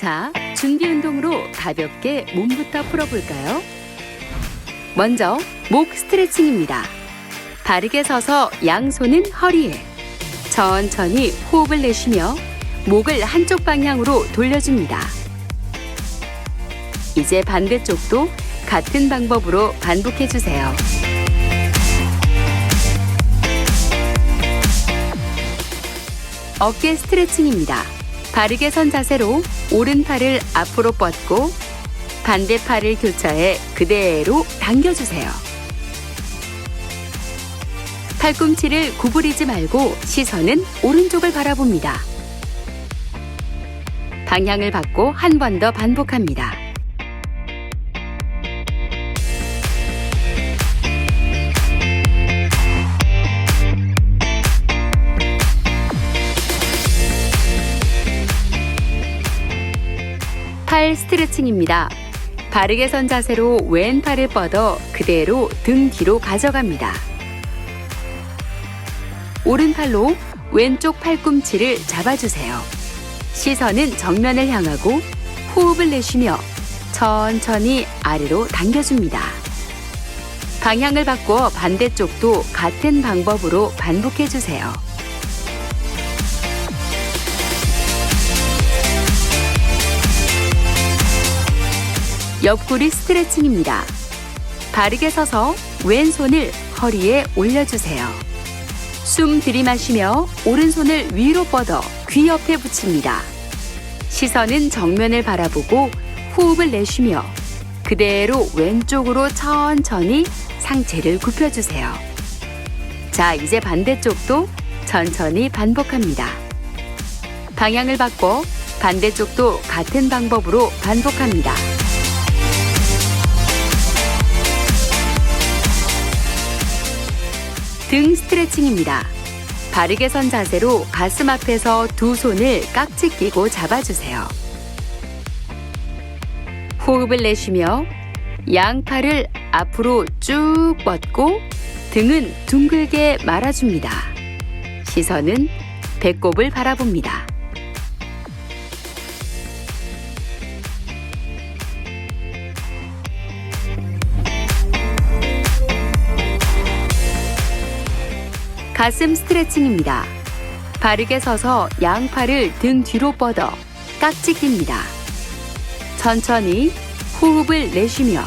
자, 준비 운동으로 가볍게 몸부터 풀어볼까요? 먼저 목 스트레칭입니다. 바르게 서서 양손은 허리에 천천히 호흡을 내쉬며 목을 한쪽 방향으로 돌려줍니다. 이제 반대쪽도 같은 방법으로 반복해주세요. 어깨 스트레칭입니다. 바르게 선 자세로 오른팔을 앞으로 뻗고 반대팔을 교차해 그대로 당겨주세요. 팔꿈치를 구부리지 말고 시선은 오른쪽을 바라봅니다. 방향을 바꿔 한 번 더 반복합니다. 팔 스트레칭입니다. 바르게 선 자세로 왼팔을 뻗어 그대로 등 뒤로 가져갑니다. 오른팔로 왼쪽 팔꿈치를 잡아주세요. 시선은 정면을 향하고 호흡을 내쉬며 천천히 아래로 당겨줍니다. 방향을 바꿔 반대쪽도 같은 방법으로 반복해주세요. 옆구리 스트레칭입니다. 바르게 서서 왼손을 허리에 올려주세요. 숨 들이마시며 오른손을 위로 뻗어 귀 옆에 붙입니다. 시선은 정면을 바라보고 호흡을 내쉬며 그대로 왼쪽으로 천천히 상체를 굽혀주세요. 자, 이제 반대쪽도 천천히 반복합니다. 방향을 바꿔 반대쪽도 같은 방법으로 반복합니다. 등 스트레칭입니다. 바르게 선 자세로 가슴 앞에서 두 손을 깍지 끼고 잡아주세요. 호흡을 내쉬며 양팔을 앞으로 쭉 뻗고 등은 둥글게 말아줍니다. 시선은 배꼽을 바라봅니다. 가슴 스트레칭입니다. 바르게 서서 양팔을 등 뒤로 뻗어 깍지 낍니다. 천천히 호흡을 내쉬며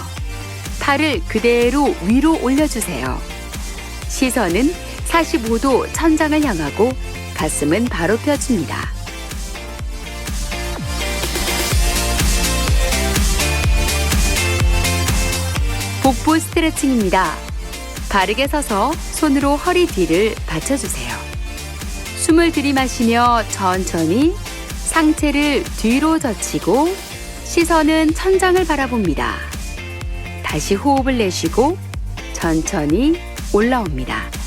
팔을 그대로 위로 올려주세요. 시선은 45도 천장을 향하고 가슴은 바로 펴집니다. 복부 스트레칭입니다. 바르게 서서 손으로 허리 뒤를 받쳐주세요. 숨을 들이마시며 천천히 상체를 뒤로 젖히고 시선은 천장을 바라봅니다. 다시 호흡을 내쉬고 천천히 올라옵니다.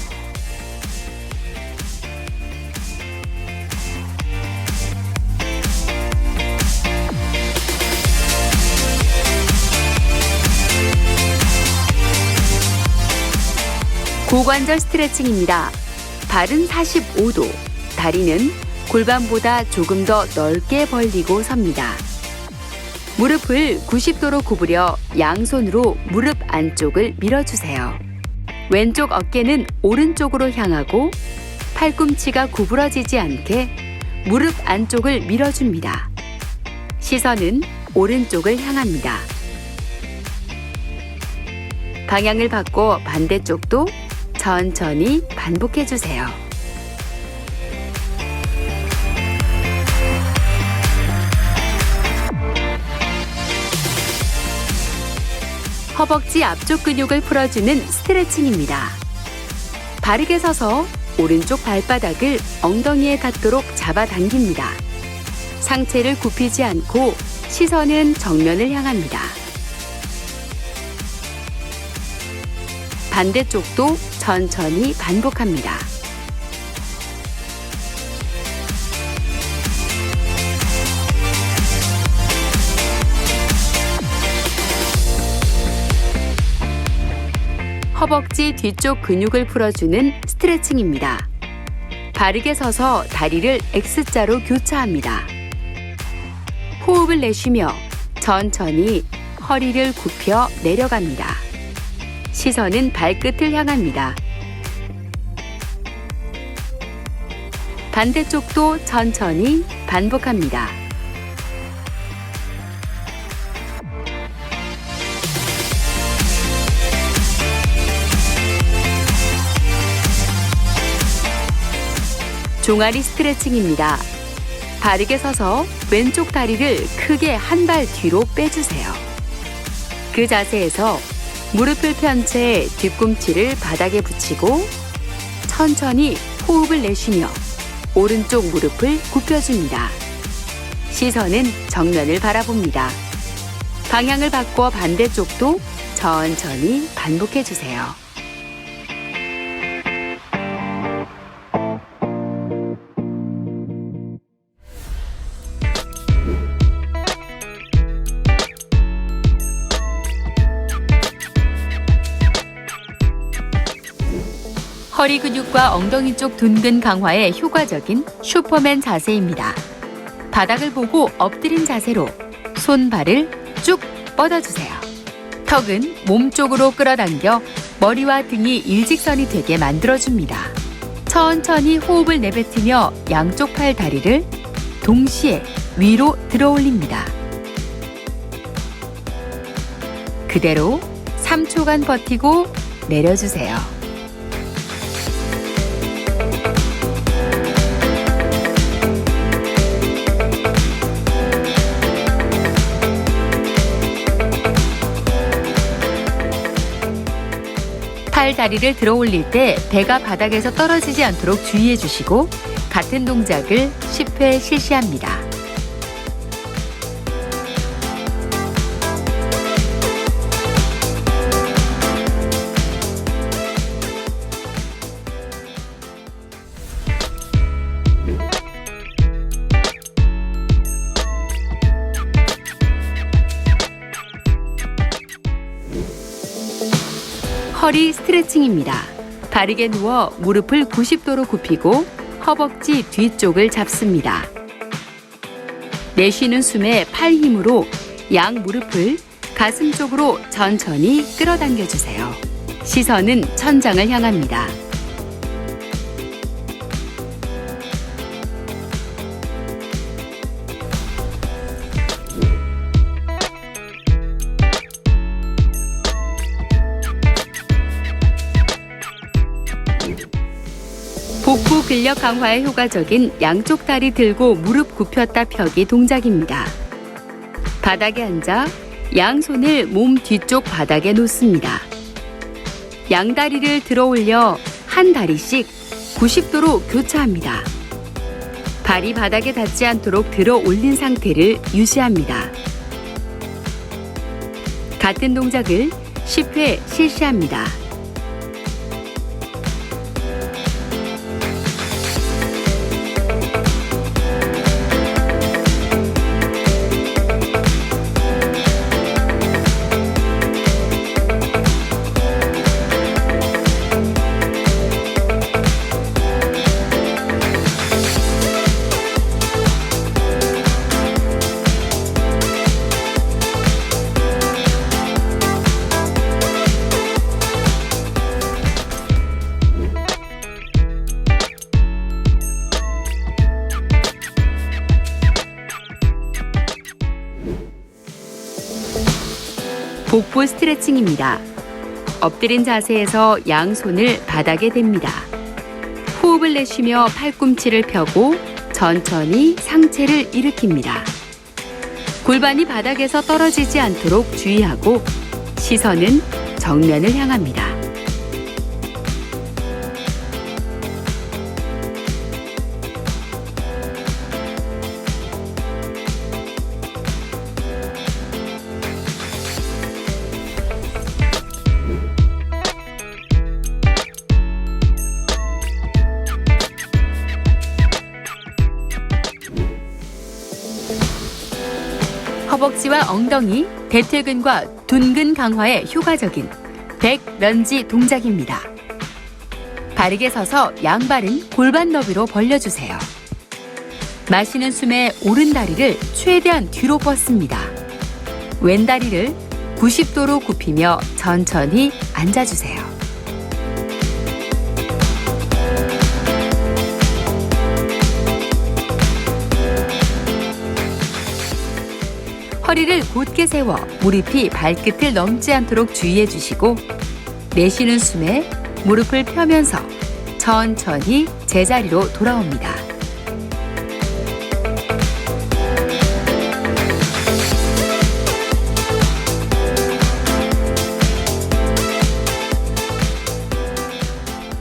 고관절 스트레칭입니다. 발은 45도, 다리는 골반보다 조금 더 넓게 벌리고 섭니다. 무릎을 90도로 구부려 양손으로 무릎 안쪽을 밀어주세요. 왼쪽 어깨는 오른쪽으로 향하고 팔꿈치가 구부러지지 않게 무릎 안쪽을 밀어줍니다. 시선은 오른쪽을 향합니다. 방향을 바꿔 반대쪽도 천천히 반복해주세요. 허벅지 앞쪽 근육을 풀어주는 스트레칭입니다. 바르게 서서 오른쪽 발바닥을 엉덩이에 닿도록 잡아당깁니다. 상체를 굽히지 않고 시선은 정면을 향합니다. 반대쪽도 천천히 반복합니다. 허벅지 뒤쪽 근육을 풀어주는 스트레칭입니다. 바르게 서서 다리를 X자로 교차합니다. 호흡을 내쉬며 천천히 허리를 굽혀 내려갑니다. 시선은 발끝을 향합니다. 반대쪽도 천천히 반복합니다. 종아리 스트레칭입니다. 바르게 서서 왼쪽 다리를 크게 한 발 뒤로 빼주세요. 그 자세에서 무릎을 편 채 뒤꿈치를 바닥에 붙이고 천천히 호흡을 내쉬며 오른쪽 무릎을 굽혀줍니다. 시선은 정면을 바라봅니다. 방향을 바꿔 반대쪽도 천천히 반복해주세요. 허리 근육과 엉덩이 쪽 둔근 강화에 효과적인 슈퍼맨 자세입니다. 바닥을 보고 엎드린 자세로 손발을 쭉 뻗어주세요. 턱은 몸쪽으로 끌어당겨 머리와 등이 일직선이 되게 만들어줍니다. 천천히 호흡을 내뱉으며 양쪽 팔 다리를 동시에 위로 들어 올립니다. 그대로 3초간 버티고 내려주세요. 팔 다리를 들어 올릴 때 배가 바닥에서 떨어지지 않도록 주의해 주시고 같은 동작을 10회 실시합니다. 허리 스트레칭입니다. 바르게 누워 무릎을 90도로 굽히고 허벅지 뒤쪽을 잡습니다. 내쉬는 숨에 팔 힘으로 양 무릎을 가슴 쪽으로 천천히 끌어당겨 주세요. 시선은 천장을 향합니다. 복부 근력 강화에 효과적인 양쪽 다리 들고 무릎 굽혔다 펴기 동작입니다. 바닥에 앉아 양손을 몸 뒤쪽 바닥에 놓습니다. 양다리를 들어 올려 한 다리씩 90도로 교차합니다. 발이 바닥에 닿지 않도록 들어 올린 상태를 유지합니다. 같은 동작을 10회 실시합니다. 복부 스트레칭입니다. 엎드린 자세에서 양손을 바닥에 댑니다. 호흡을 내쉬며 팔꿈치를 펴고 천천히 상체를 일으킵니다. 골반이 바닥에서 떨어지지 않도록 주의하고 시선은 정면을 향합니다. 허벅지와 엉덩이, 대퇴근과 둔근 강화에 효과적인 백런지 동작입니다. 바르게 서서 양발은 골반 너비로 벌려주세요. 마시는 숨에 오른 다리를 최대한 뒤로 뻗습니다. 왼 다리를 90도로 굽히며 천천히 앉아주세요. 허리를 곧게 세워 무릎이 발끝을 넘지 않도록 주의해 주시고 내쉬는 숨에 무릎을 펴면서 천천히 제자리로 돌아옵니다.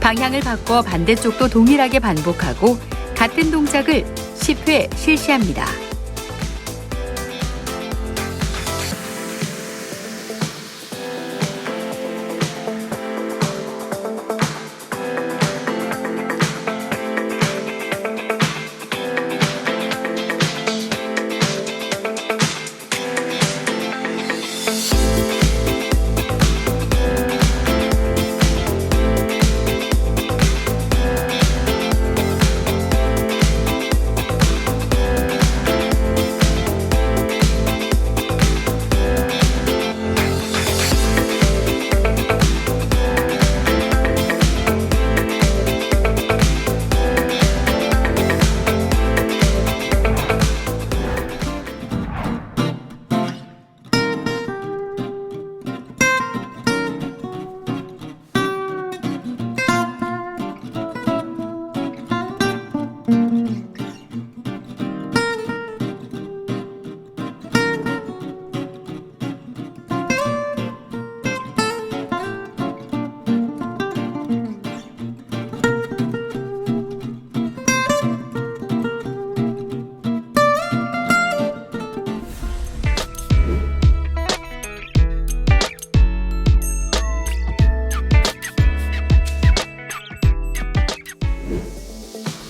방향을 바꿔 반대쪽도 동일하게 반복하고 같은 동작을 10회 실시합니다.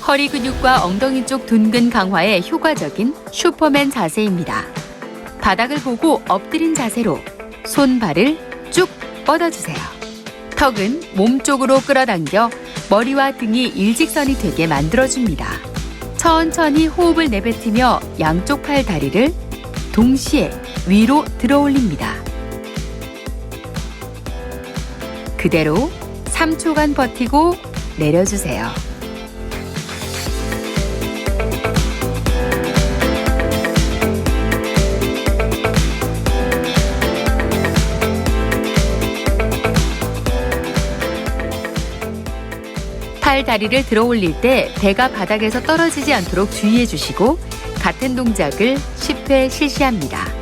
허리 근육과 엉덩이 쪽 둔근 강화에 효과적인 슈퍼맨 자세입니다. 바닥을 보고 엎드린 자세로 손발을 쭉 뻗어주세요. 턱은 몸쪽으로 끌어당겨 머리와 등이 일직선이 되게 만들어줍니다. 천천히 호흡을 내뱉으며 양쪽 팔 다리를 동시에 위로 들어 올립니다. 그대로 3초간 버티고 내려주세요. 팔 다리를 들어 올릴 때 배가 바닥에서 떨어지지 않도록 주의해 주시고 같은 동작을 10회 실시합니다.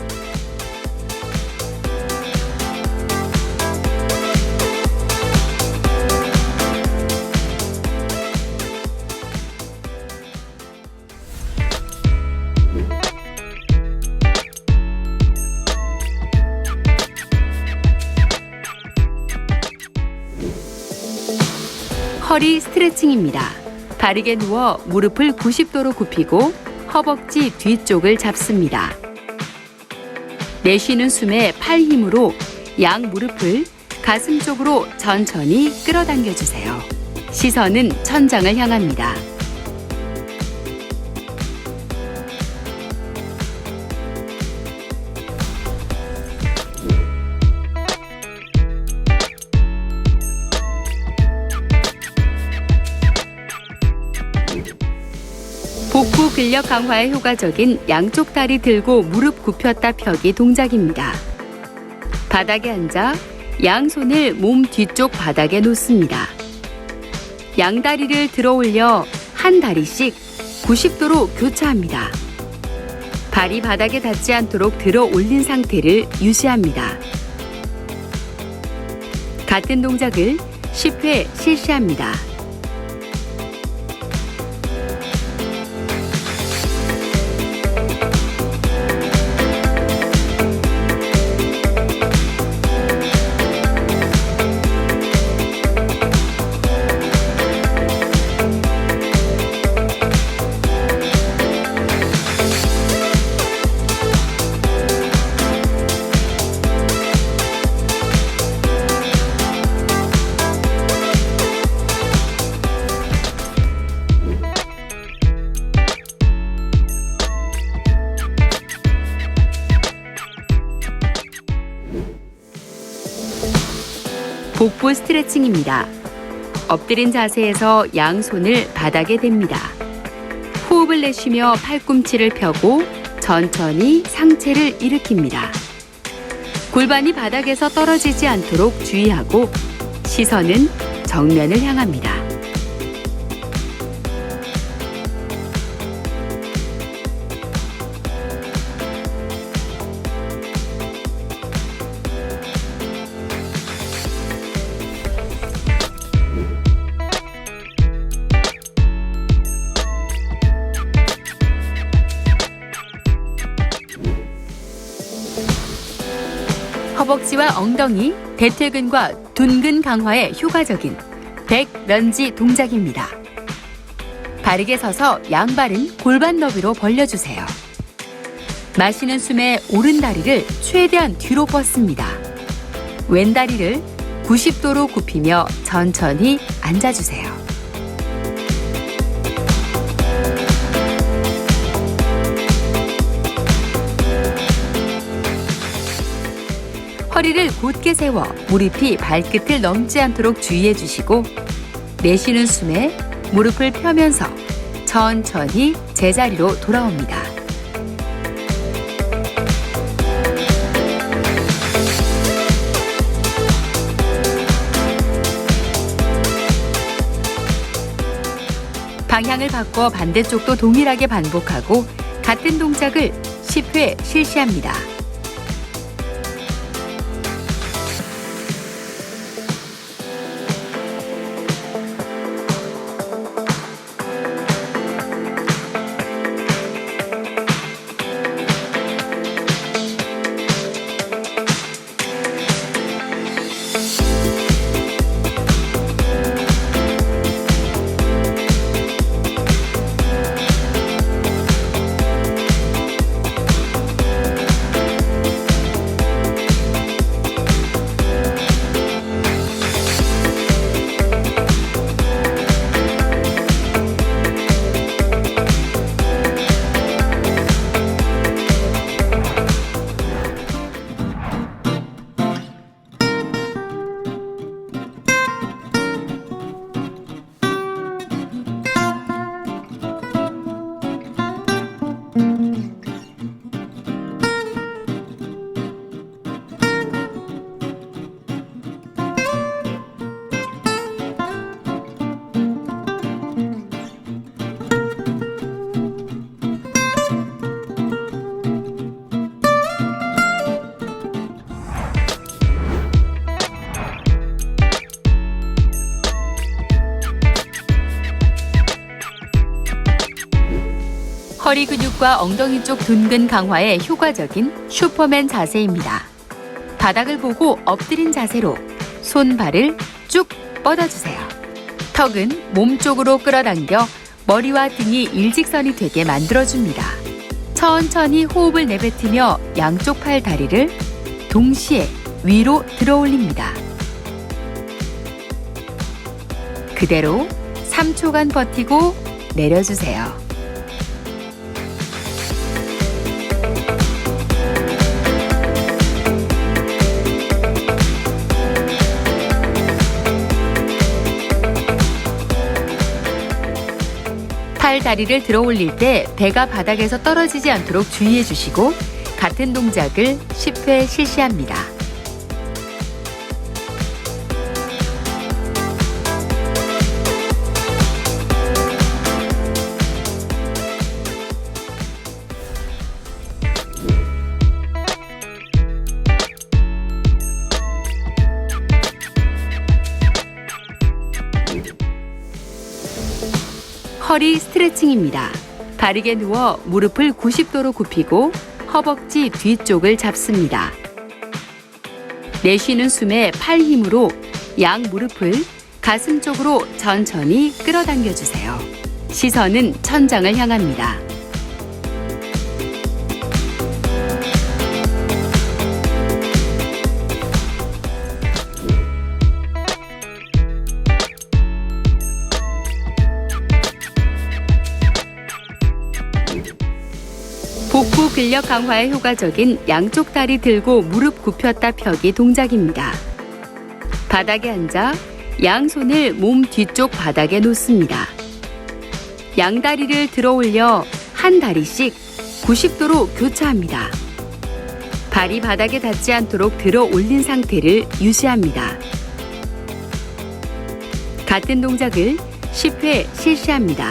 허리 스트레칭입니다. 바르게 누워 무릎을 90도로 굽히고 허벅지 뒤쪽을 잡습니다. 내쉬는 숨에 팔 힘으로 양 무릎을 가슴 쪽으로 천천히 끌어당겨 주세요. 시선은 천장을 향합니다. 복부 근력 강화에 효과적인 양쪽 다리 들고 무릎 굽혔다 펴기 동작입니다. 바닥에 앉아 양손을 몸 뒤쪽 바닥에 놓습니다. 양다리를 들어 올려 한 다리씩 90도로 교차합니다. 발이 바닥에 닿지 않도록 들어 올린 상태를 유지합니다. 같은 동작을 10회 실시합니다. 복부 스트레칭입니다. 엎드린 자세에서 양손을 바닥에 댑니다. 호흡을 내쉬며 팔꿈치를 펴고 천천히 상체를 일으킵니다. 골반이 바닥에서 떨어지지 않도록 주의하고 시선은 정면을 향합니다. 허벅지와 엉덩이, 대퇴근과 둔근 강화에 효과적인 백 런지 동작입니다. 바르게 서서 양발은 골반 너비로 벌려주세요. 마시는 숨에 오른 다리를 최대한 뒤로 뻗습니다. 왼 다리를 90도로 굽히며 천천히 앉아주세요. 허리를 곧게 세워 무릎이 발끝을 넘지 않도록 주의해 주시고 내쉬는 숨에 무릎을 펴면서 천천히 제자리로 돌아옵니다. 방향을 바꿔 반대쪽도 동일하게 반복하고 같은 동작을 10회 실시합니다. 허리 근육과 엉덩이 쪽 둔근 강화에 효과적인 슈퍼맨 자세입니다. 바닥을 보고 엎드린 자세로 손발을 쭉 뻗어주세요. 턱은 몸쪽으로 끌어당겨 머리와 등이 일직선이 되게 만들어줍니다. 천천히 호흡을 내뱉으며 양쪽 팔 다리를 동시에 위로 들어 올립니다. 그대로 3초간 버티고 내려주세요. 팔 다리를 들어 올릴 때 배가 바닥에서 떨어지지 않도록 주의해 주시고 같은 동작을 10회 실시합니다. 허리 스트레칭입니다. 바르게 누워 무릎을 90도로 굽히고 허벅지 뒤쪽을 잡습니다. 내쉬는 숨에 팔 힘으로 양 무릎을 가슴 쪽으로 천천히 끌어당겨 주세요. 시선은 천장을 향합니다. 복부 근력 강화에 효과적인 양쪽 다리 들고 무릎 굽혔다 펴기 동작입니다. 바닥에 앉아 양손을 몸 뒤쪽 바닥에 놓습니다. 양다리를 들어 올려 한 다리씩 90도로 교차합니다. 발이 바닥에 닿지 않도록 들어 올린 상태를 유지합니다. 같은 동작을 10회 실시합니다.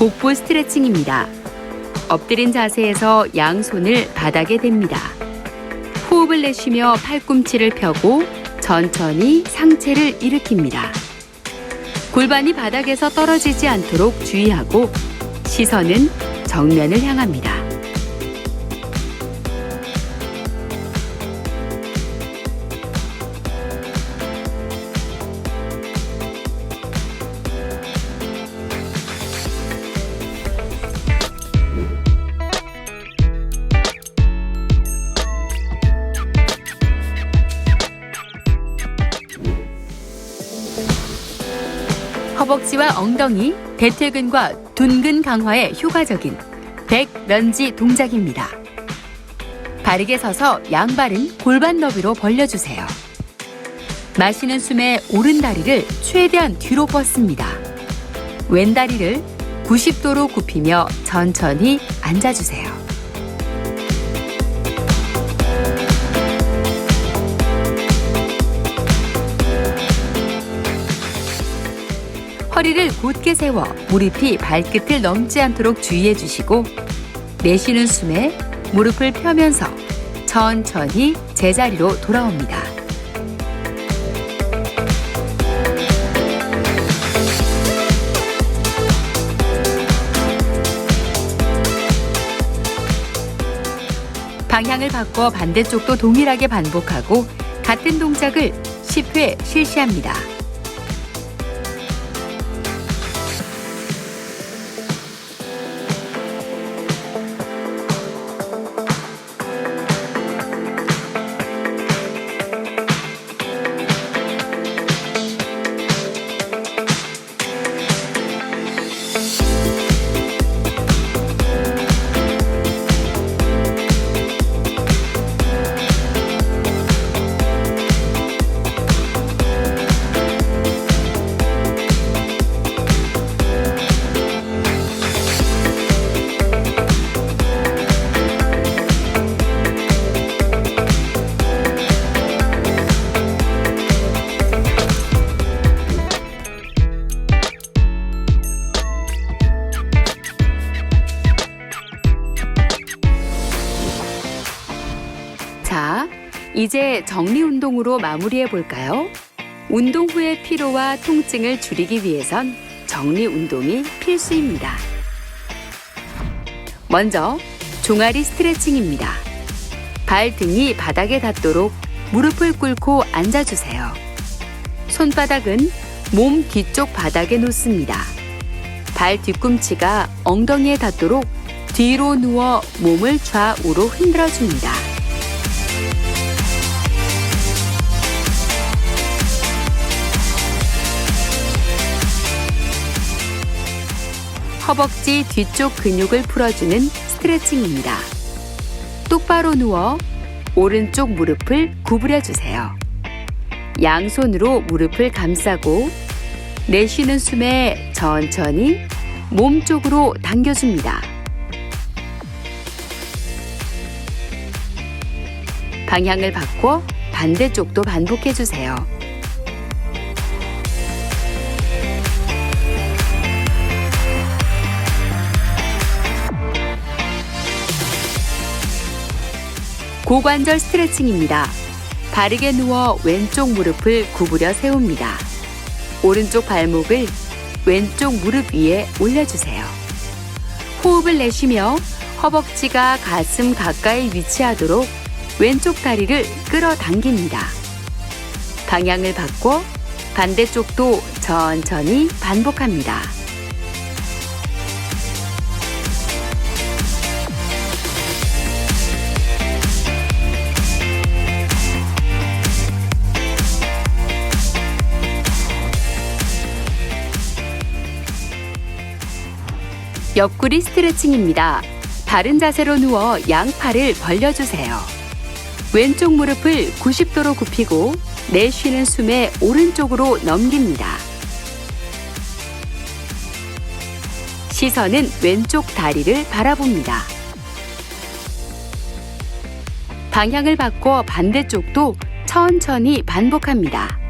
복부 스트레칭입니다. 엎드린 자세에서 양손을 바닥에 댑니다. 호흡을 내쉬며 팔꿈치를 펴고 천천히 상체를 일으킵니다. 골반이 바닥에서 떨어지지 않도록 주의하고 시선은 정면을 향합니다. 허벅지와 엉덩이, 대퇴근과 둔근 강화에 효과적인 백런지 동작입니다. 바르게 서서 양발은 골반 너비로 벌려주세요. 마시는 숨에 오른 다리를 최대한 뒤로 뻗습니다. 왼 다리를 90도로 굽히며 천천히 앉아주세요. 허리를 곧게 세워 무릎이 발끝을 넘지 않도록 주의해 주시고 내쉬는 숨에 무릎을 펴면서 천천히 제자리로 돌아옵니다. 방향을 바꿔 반대쪽도 동일하게 반복하고 같은 동작을 10회 실시합니다. 자, 이제 정리 운동으로 마무리해 볼까요? 운동 후의 피로와 통증을 줄이기 위해선 정리 운동이 필수입니다. 먼저 종아리 스트레칭입니다. 발등이 바닥에 닿도록 무릎을 꿇고 앉아주세요. 손바닥은 몸 뒤쪽 바닥에 놓습니다. 발 뒤꿈치가 엉덩이에 닿도록 뒤로 누워 몸을 좌우로 흔들어줍니다. 허벅지 뒤쪽 근육을 풀어주는 스트레칭입니다. 똑바로 누워 오른쪽 무릎을 구부려 주세요. 양손으로 무릎을 감싸고 내쉬는 숨에 천천히 몸 쪽으로 당겨줍니다. 방향을 바꿔 반대쪽도 반복해 주세요. 고관절 스트레칭입니다. 바르게 누워 왼쪽 무릎을 구부려 세웁니다. 오른쪽 발목을 왼쪽 무릎 위에 올려주세요. 호흡을 내쉬며 허벅지가 가슴 가까이 위치하도록 왼쪽 다리를 끌어당깁니다. 방향을 바꿔 반대쪽도 천천히 반복합니다. 옆구리 스트레칭입니다. 바른 자세로 누워 양팔을 벌려주세요. 왼쪽 무릎을 90도로 굽히고 내쉬는 숨에 오른쪽으로 넘깁니다. 시선은 왼쪽 다리를 바라봅니다. 방향을 바꿔 반대쪽도 천천히 반복합니다.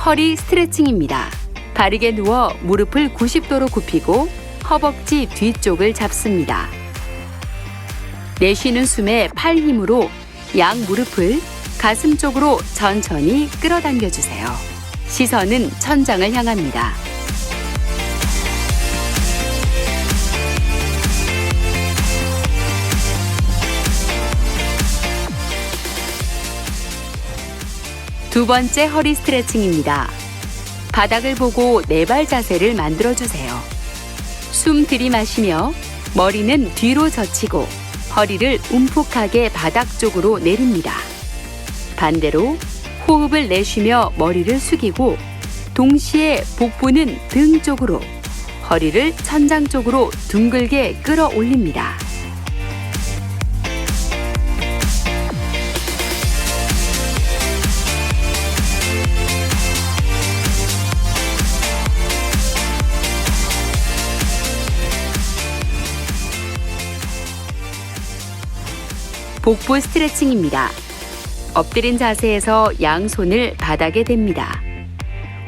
허리 스트레칭입니다. 바르게 누워 무릎을 90도로 굽히고 허벅지 뒤쪽을 잡습니다. 내쉬는 숨에 팔 힘으로 양 무릎을 가슴 쪽으로 천천히 끌어당겨 주세요. 시선은 천장을 향합니다. 두 번째 허리 스트레칭입니다. 바닥을 보고 네발 자세를 만들어주세요. 숨 들이마시며 머리는 뒤로 젖히고 허리를 움푹하게 바닥 쪽으로 내립니다. 반대로 호흡을 내쉬며 머리를 숙이고 동시에 복부는 등 쪽으로, 허리를 천장 쪽으로 둥글게 끌어올립니다. 복부 스트레칭입니다. 엎드린 자세에서 양손을 바닥에 댑니다.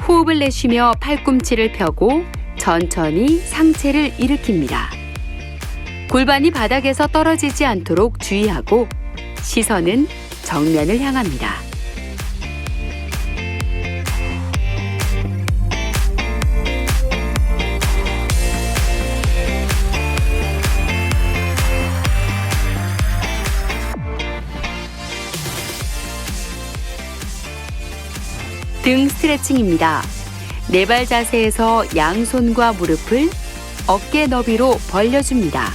호흡을 내쉬며 팔꿈치를 펴고 천천히 상체를 일으킵니다. 골반이 바닥에서 떨어지지 않도록 주의하고 시선은 정면을 향합니다. 등 스트레칭입니다. 네발 자세에서 양손과 무릎을 어깨 너비로 벌려줍니다.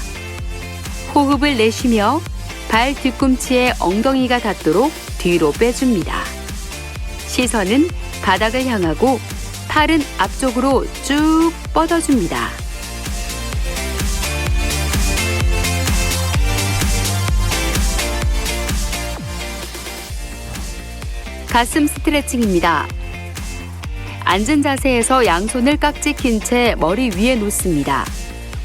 호흡을 내쉬며 발 뒤꿈치에 엉덩이가 닿도록 뒤로 빼줍니다. 시선은 바닥을 향하고 팔은 앞쪽으로 쭉 뻗어줍니다. 가슴 스트레칭입니다. 앉은 자세에서 양손을 깍지 낀 채 머리 위에 놓습니다.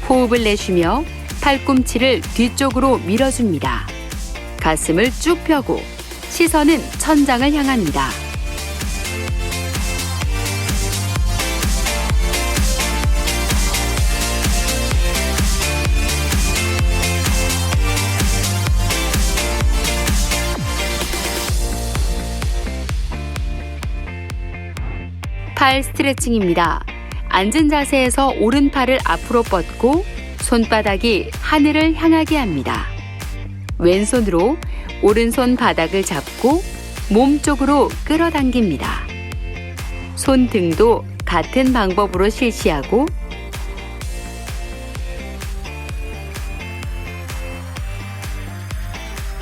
호흡을 내쉬며 팔꿈치를 뒤쪽으로 밀어줍니다. 가슴을 쭉 펴고 시선은 천장을 향합니다. 팔 스트레칭입니다. 앉은 자세에서 오른팔을 앞으로 뻗고 손바닥이 하늘을 향하게 합니다. 왼손으로 오른손 바닥을 잡고 몸 쪽으로 끌어당깁니다. 손등도 같은 방법으로 실시하고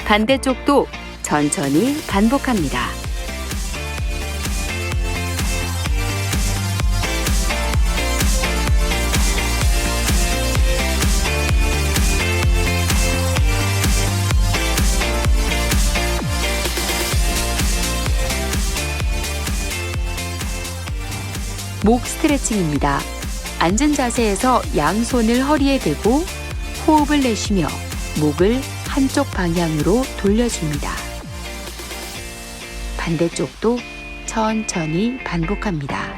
반대쪽도 천천히 반복합니다. 목 스트레칭입니다. 앉은 자세에서 양손을 허리에 대고 호흡을 내쉬며 목을 한쪽 방향으로 돌려줍니다. 반대쪽도 천천히 반복합니다.